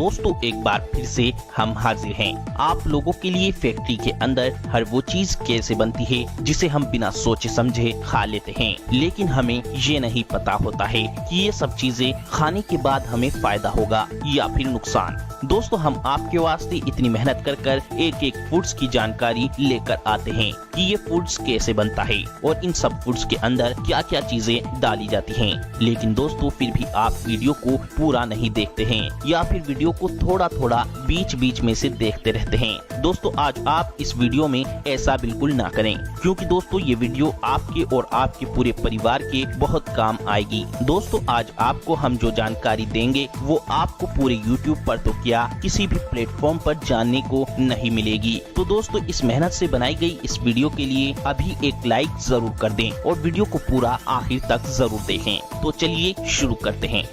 दोस्तों एक बार फिर से हम हाजिर हैं आप लोगों के लिए फैक्ट्री के अंदर हर वो चीज कैसे बनती है जिसे हम बिना सोचे समझे खा लेते हैं, लेकिन हमें ये नहीं पता होता है कि ये सब चीजें खाने के बाद हमें फायदा होगा या फिर नुकसान। दोस्तों हम आपके वास्ते इतनी मेहनत कर एक एक फूड्स की जानकारी लेकर आते हैं कि ये फूड्स कैसे बनता है और इन सब फूड्स के अंदर क्या क्या चीजें डाली जाती हैं। लेकिन दोस्तों फिर भी आप वीडियो को पूरा नहीं देखते हैं या फिर वीडियो को थोड़ा थोड़ा बीच बीच में से देखते रहते हैं। दोस्तों आज आप इस वीडियो में ऐसा बिल्कुल ना करें, क्योंकि दोस्तों ये वीडियो आपके और आपके पूरे परिवार के बहुत काम आएगी। दोस्तों आज आपको हम जो जानकारी देंगे वो आपको पूरे YouTube पर तो क्या किसी भी प्लेटफॉर्म पर जानने को नहीं मिलेगी। तो दोस्तों इस मेहनत से बनाई गई इस वीडियो के लिए अभी एक लाइक जरूर कर दें और वीडियो को पूरा आखिर तक जरूर देखें। तो चलिए शुरू करते हैं।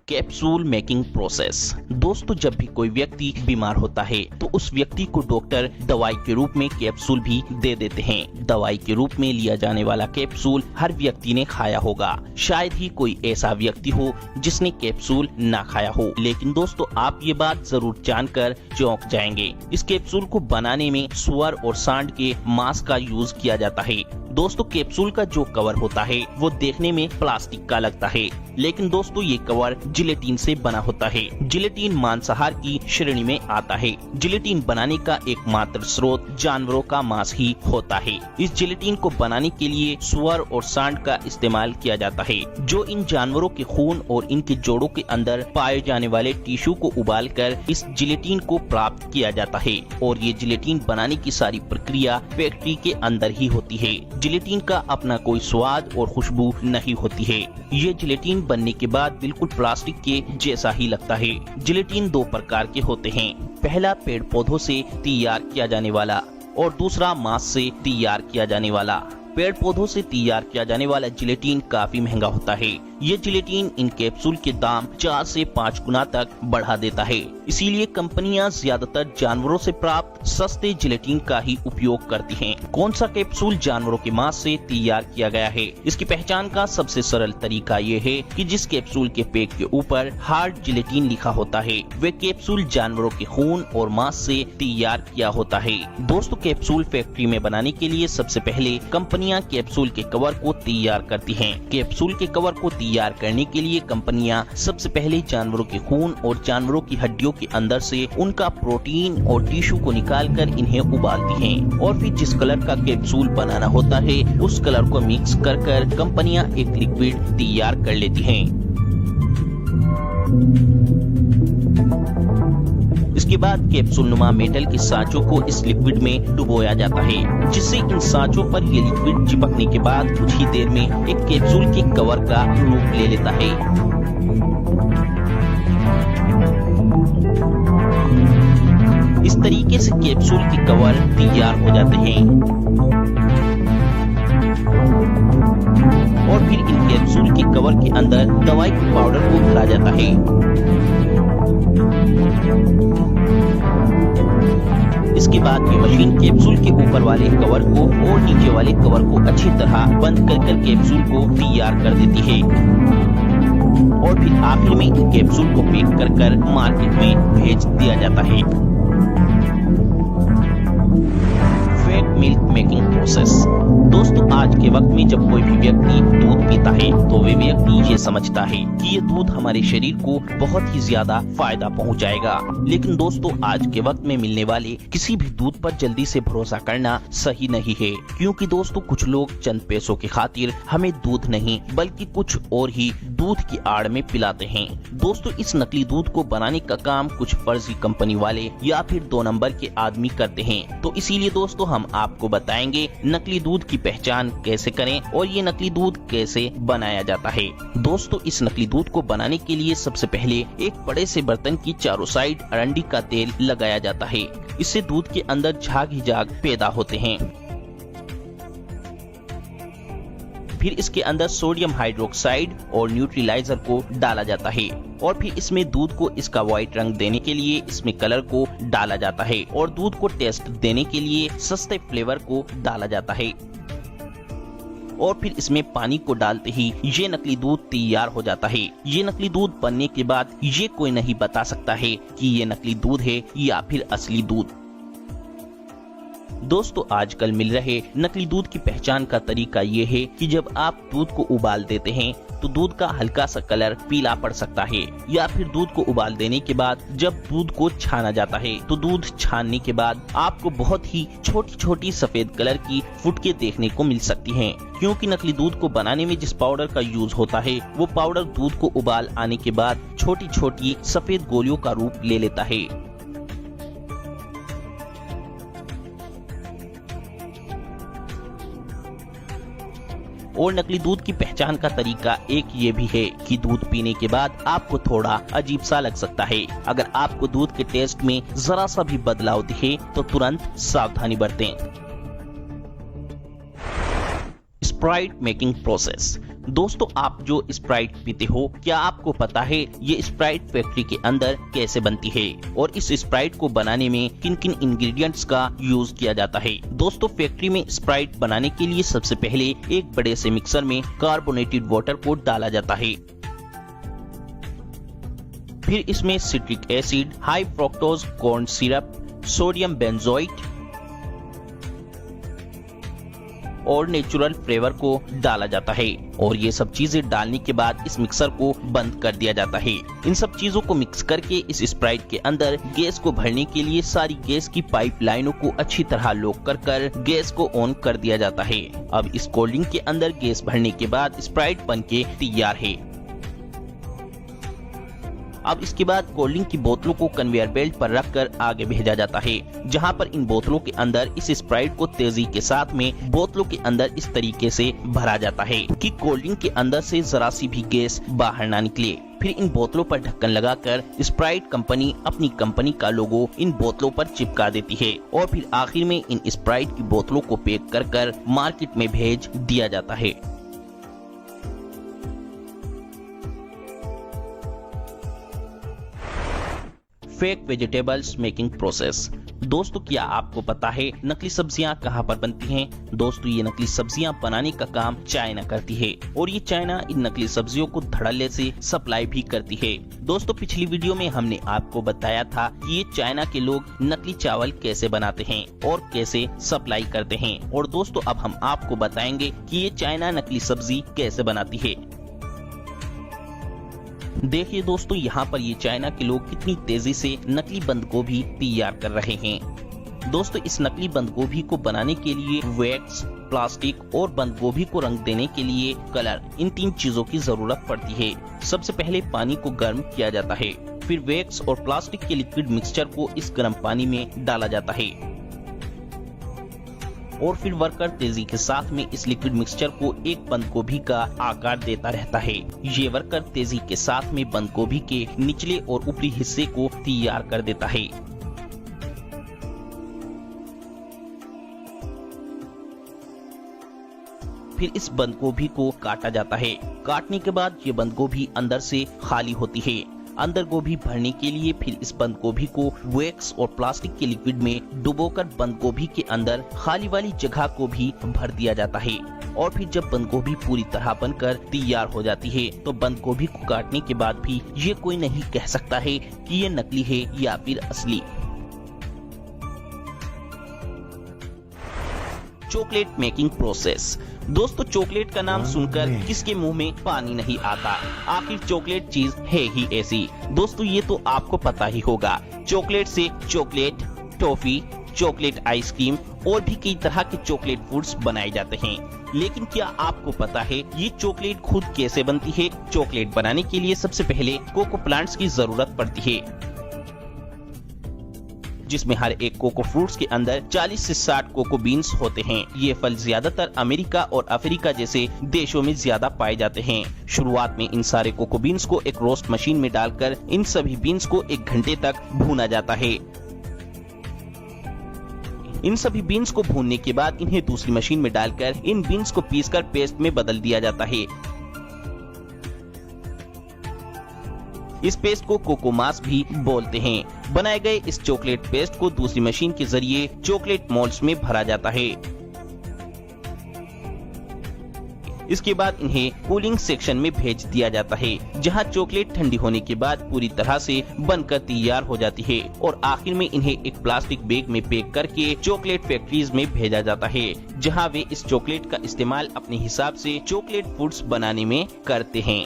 Capsule making process. दोस्तों जब भी कोई व्यक्ति बीमार होता है तो उस व्यक्ति को डॉक्टर दवाई के रूप में कैप्सूल भी दे देते हैं। दवाई के रूप में लिया जाने वाला कैप्सूल हर व्यक्ति ने खाया होगा, शायद ही कोई ऐसा व्यक्ति हो जिसने कैप्सूल ना खाया हो। लेकिन दोस्तों आप ये बात जरूर जानकर चौंक जाएंगे, इस कैप्सूल को बनाने में सुअर और सांड के मांस का यूज किया जाता है। दोस्तों कैप्सूल का जो कवर होता है वो देखने में प्लास्टिक का लगता है, लेकिन दोस्तों ये कवर जिलेटिन से बना होता है। जिलेटिन मांसाहार की श्रेणी में आता है। जिलेटिन बनाने का एकमात्र स्रोत जानवरों का मांस ही होता है। इस जिलेटिन को बनाने के लिए सुअर और सांड का इस्तेमाल किया जाता है, जो इन जानवरों के खून और इनके जोड़ों के अंदर पाए जाने वाले टिश्यू को उबालकर इस जिलेटिन को प्राप्त किया जाता है। और ये जिलेटिन बनाने की सारी प्रक्रिया फैक्ट्री के अंदर ही होती है। जिलेटिन का अपना कोई स्वाद और खुशबू नहीं होती है। ये जिलेटिन बनने के बाद बिल्कुल प्लास्टिक के जैसा ही लगता है। जिलेटिन दो प्रकार के होते हैं, पहला पेड़ पौधों से तैयार किया जाने वाला और दूसरा मांस से तैयार किया जाने वाला। पेड़ पौधों से तैयार किया जाने वाला जिलेटिन काफी महंगा होता है। ये जिलेटिन इन कैप्सूल के दाम 4 से 5 गुना तक बढ़ा देता है। इसीलिए कंपनियां ज्यादातर जानवरों से प्राप्त सस्ते जिलेटिन का ही उपयोग करती हैं। कौन सा कैप्सूल जानवरों के मांस से तैयार किया गया है, इसकी पहचान का सबसे सरल तरीका ये है कि जिस कैप्सूल के पैक के ऊपर हार्ड जिलेटिन लिखा होता है वे कैप्सूल जानवरों के खून और मांस से तैयार किया होता है। दोस्तों कैप्सूल फैक्ट्री में बनाने के लिए सबसे पहले कंपनियां कैप्सूल के कवर को तैयार करती हैं। कैप्सूल के कवर को तैयार करने के लिए कंपनियां सबसे पहले जानवरों के खून और जानवरों की हड्डियों के अंदर से उनका प्रोटीन और टिश्यू को निकालकर इन्हें उबालती हैं और फिर जिस कलर का कैप्सूल बनाना होता है उस कलर को मिक्स कर कंपनियां एक लिक्विड तैयार कर लेती हैं। इसके बाद कैप्सूल नुमा मेटल के सांचों को इस लिक्विड में डुबोया जाता है, जिससे इन सांचों पर ये लिक्विड चिपकने के बाद कुछ ही देर में एक कैप्सूल के कवर का रूप ले लेता है। इस तरीके से कैप्सूल के कवर तैयार हो जाते हैं और फिर इन कैप्सूल के कवर के अंदर दवाई के पाउडर को भरा जाता है। इसके बाद ये मशीन कैप्सूल के ऊपर वाले कवर को और नीचे वाले कवर को अच्छी तरह बंद कर कैप्सूल को तैयार कर देती है और फिर आखिर में इन कैप्सूल को पैक कर मार्केट में भेज दिया जाता है। Fake milk making process. दोस्तों आज के वक्त में जब कोई भी व्यक्ति दूध पीता है तो वे व्यक्ति ये समझता है कि ये दूध हमारे शरीर को बहुत ही ज्यादा फायदा पहुंचाएगा। लेकिन दोस्तों आज के वक्त में मिलने वाले किसी भी दूध पर जल्दी से भरोसा करना सही नहीं है, क्योंकि दोस्तों कुछ लोग चंद पैसों की खातिर हमें दूध नहीं बल्कि कुछ और ही दूध की आड़ में पिलाते हैं। दोस्तों इस नकली दूध को बनाने का काम कुछ फर्जी कंपनी वाले या फिर 2 नंबर के आदमी करते हैं। तो इसीलिए दोस्तों हम आपको बताएंगे नकली दूध की पहचान कैसे करें और ये नकली दूध कैसे बनाया जाता है। दोस्तों इस नकली दूध को बनाने के लिए सबसे पहले एक बड़े से बर्तन की चारों साइड अरंडी का तेल लगाया जाता है। इससे दूध के अंदर झाग ही झाग पैदा होते हैं। फिर इसके अंदर सोडियम हाइड्रोक्साइड और न्यूट्रलाइजर को डाला जाता है और फिर इसमें दूध को इसका व्हाइट रंग देने के लिए इसमें कलर को डाला जाता है और दूध को टेस्ट देने के लिए सस्ते फ्लेवर को डाला जाता है और फिर इसमें पानी को डालते ही ये नकली दूध तैयार हो जाता है। ये नकली दूध बनने के बाद ये कोई नहीं बता सकता है कि ये नकली दूध है या फिर असली दूध। दोस्तों आजकल मिल रहे नकली दूध की पहचान का तरीका ये है कि जब आप दूध को उबाल देते हैं तो दूध का हल्का सा कलर पीला पड़ सकता है, या फिर दूध को उबाल देने के बाद जब दूध को छाना जाता है तो दूध छानने के बाद आपको बहुत ही छोटी छोटी सफेद कलर की फुटके देखने को मिल सकती हैं, क्योंकि नकली दूध को बनाने में जिस पाउडर का यूज होता है वो पाउडर दूध को उबाल आने के बाद छोटी छोटी सफेद गोलियों का रूप ले लेता है। और नकली दूध की पहचान का तरीका एक ये भी है कि दूध पीने के बाद आपको थोड़ा अजीब सा लग सकता है। अगर आपको दूध के टेस्ट में जरा सा भी बदलाव दिखे तो तुरंत सावधानी बरतें। Sprite making process. दोस्तों आप जो स्प्राइट पीते हो, क्या आपको पता है ये स्प्राइट फैक्ट्री के अंदर कैसे बनती है और इस स्प्राइट को बनाने में किन किन इंग्रेडिएंट्स का यूज किया जाता है। दोस्तों फैक्ट्री में स्प्राइट बनाने के लिए सबसे पहले एक बड़े से मिक्सर में कार्बोनेटेड वाटर को डाला जाता है। फिर इसमें citric acid, high fructose corn syrup, sodium benzoate और नेचुरल फ्लेवर को डाला जाता है और ये सब चीजें डालने के बाद इस मिक्सर को बंद कर दिया जाता है। इन सब चीजों को मिक्स करके इस स्प्राइट के अंदर गैस को भरने के लिए सारी गैस की पाइपलाइनों को अच्छी तरह लॉक कर गैस को ऑन कर दिया जाता है। अब इस कोल्ड ड्रिंक के अंदर गैस भरने के बाद स्प्राइट बनके तैयार है। अब इसके बाद कोल्ड ड्रिंक की बोतलों को कन्वेयर बेल्ट पर रखकर आगे भेजा जाता है, जहां पर इन बोतलों के अंदर इस स्प्राइट को तेजी के साथ में बोतलों के अंदर इस तरीके से भरा जाता है कि कोल्ड ड्रिंक के अंदर से जरा सी भी गैस बाहर ना निकले। फिर इन बोतलों पर ढक्कन लगाकर स्प्राइट कंपनी अपनी कंपनी का लोगो इन बोतलों पर चिपका देती है और फिर आखिर में इन स्प्राइट की बोतलों को पैक कर मार्केट में भेज दिया जाता है। Fake vegetables making process. दोस्तों क्या आपको पता है नकली सब्जियां कहां पर बनती हैं? दोस्तों ये नकली सब्जियां बनाने का काम चाइना करती है और ये चाइना इन नकली सब्जियों को धड़ल्ले से सप्लाई भी करती है। दोस्तों पिछली वीडियो में हमने आपको बताया था कि ये चाइना के लोग नकली चावल कैसे बनाते हैं और कैसे सप्लाई करते हैं, और दोस्तों अब हम आपको बताएंगे कि ये चाइना नकली सब्जी कैसे बनाती है। देखिए दोस्तों यहाँ पर ये चाइना के लोग कितनी तेजी से नकली बंद गोभी तैयार कर रहे हैं। दोस्तों इस नकली बंद गोभी को बनाने के लिए वैक्स, प्लास्टिक और बंद गोभी को रंग देने के लिए कलर, इन 3 चीजों की जरूरत पड़ती है। सबसे पहले पानी को गर्म किया जाता है, फिर वैक्स और प्लास्टिक के लिक्विड मिक्सचर को इस गर्म पानी में डाला जाता है और फिर वर्कर तेजी के साथ में इस लिक्विड मिक्सचर को एक बंद गोभी का आकार देता रहता है। ये वर्कर तेजी के साथ में बंद गोभी के निचले और ऊपरी हिस्से को तैयार कर देता है। फिर इस बंद गोभी को काटा जाता है। काटने के बाद ये बंद गोभी अंदर से खाली होती है। अंदर गोभी भरने के लिए फिर इस बंद गोभी को वैक्स और प्लास्टिक के लिक्विड में डुबोकर बंद गोभी के अंदर खाली वाली जगह को भी भर दिया जाता है और फिर जब बंद गोभी पूरी तरह बनकर तैयार हो जाती है तो बंद गोभी को काटने के बाद भी ये कोई नहीं कह सकता है कि ये नकली है या फिर असली। Chocolate making process. दोस्तों चॉकलेट का नाम सुनकर किसके मुंह में पानी नहीं आता? आखिर चॉकलेट चीज है ही ऐसी। दोस्तों ये तो आपको पता ही होगा, चॉकलेट से चॉकलेट, टॉफी, चॉकलेट आइसक्रीम और भी कई तरह के चॉकलेट फूड्स बनाए जाते हैं। लेकिन क्या आपको पता है ये चॉकलेट खुद कैसे बनती है? चॉकलेट बनाने के लिए सबसे पहले कोको प्लांट्स की जरूरत पड़ती है, जिसमें हर एक कोको फ्रूट्स के अंदर 40 से 60 कोको बीन्स होते हैं। ये फल ज्यादातर अमेरिका और अफ्रीका जैसे देशों में ज्यादा पाए जाते हैं। शुरुआत में इन सारे कोको बीन्स को एक रोस्ट मशीन में डालकर इन सभी बीन्स को 1 घंटे तक भूना जाता है। इन सभी बीन्स को भूनने के बाद इन्हें दूसरी मशीन में डालकर इन बीन्स को पीसकर पेस्ट में बदल दिया जाता है। इस पेस्ट को कोको मास भी बोलते हैं। बनाए गए इस चॉकलेट पेस्ट को दूसरी मशीन के जरिए चॉकलेट मोल्ड्स में भरा जाता है। इसके बाद इन्हें कूलिंग सेक्शन में भेज दिया जाता है, जहां चॉकलेट ठंडी होने के बाद पूरी तरह से बनकर तैयार हो जाती है और आखिर में इन्हें एक प्लास्टिक बैग में पैक करके चॉकलेट फैक्ट्रीज में भेजा जाता है, जहां वे इस चॉकलेट का इस्तेमाल अपने हिसाब से चॉकलेट फूड्स बनाने में करते हैं।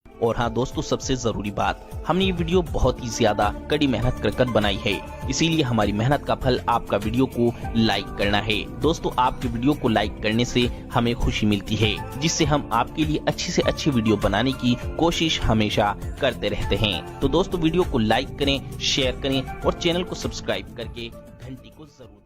और हाँ दोस्तों, सबसे जरूरी बात, हमने ये वीडियो बहुत ही ज्यादा कड़ी मेहनत कर बनाई है, इसीलिए हमारी मेहनत का फल आपका वीडियो को लाइक करना है। दोस्तों, आपके वीडियो को लाइक करने से हमें खुशी मिलती है, जिससे हम आपके लिए अच्छी से अच्छी वीडियो बनाने की कोशिश हमेशा करते रहते हैं। तो दोस्तों, वीडियो को लाइक करें, शेयर करें और चैनल को सब्सक्राइब करके घंटी को जरूर